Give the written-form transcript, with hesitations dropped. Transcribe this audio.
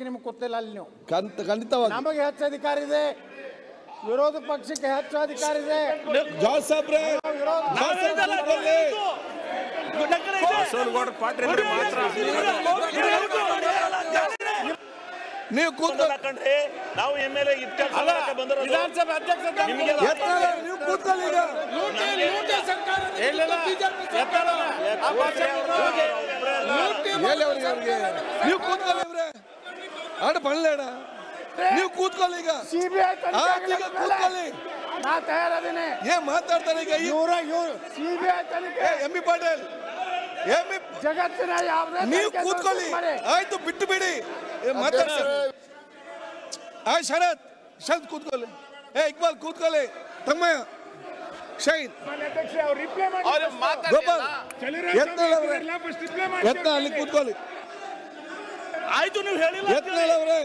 ನಿಮಗೆ ಗೊತ್ತಿಲ್ಲ ಅಲ್ಲಿ ನೀವು ಖಂಡಿತವಾಗಿ ನಮಗೆ ಹೆಚ್ಚು ಅಧಿಕಾರ ಇದೆ, ವಿರೋಧ ಪಕ್ಷಕ್ಕೆ ಹೆಚ್ಚು ಅಧಿಕಾರ ಇದೆ. ನೀವು ಕೂತ್ಕೊಂಡ್ರೆ ನಾವು ಎಮ್ಎಲ್ಎ ವಿಧಾನಸಭೆ ಅಧ್ಯಕ್ಷ ನೀವು ಕೂತ್ಕೊಳ್ಳಿ ಈಗ. ನೀವು ಕೂತ್ಕೊಳ್ಳಿ ಇವ್ರೆ ಆಡ ಬಳ್ಳೇಡ ನೀವು ಕೂತ್ಕೊಳ್ಳಿ ಈಗ. ಸಿಬಿಐ ಕೂತ್ಕೊಳ್ಳಿ. ನಾ ತಯಾರದೇನೆ. ಏನ್ ಮಾತಾಡ್ತಾರೆ ಈಗ ಸಿಬಿಐ ತನಿಖೆ ಎಂ.ಬಿ. ಪಾಟೀಲ್ ಜಗತ್ತಿನ ಯಾವುದೇ ನೀವು ಕೂತ್ಕೊಳ್ಳಿ. ಆಯ್ತು ಬಿಟ್ಟು ಬಿಡಿ ಮಾತಾಡ್ತಾರೆ. ಶರತ್ ಕೂತ್ಕೊಳ್ಳಿ. ಇಕ್ಬಾಲ್ ಕೂತ್ಕೊಳ್ಳಿ. ತಮ್ಮಯ್ಯ ಶೈನ್ ಗೋಪಾಲ್ ಯತ್ನ ಅಲ್ಲಿ ಕೂತ್ಕೊಳ್ಳಿ. ಆಯ್ತು ನೀವು ಹೇಳಿಲ್ಲ. ಯತ್ನಾಳ್ ಅವರೇ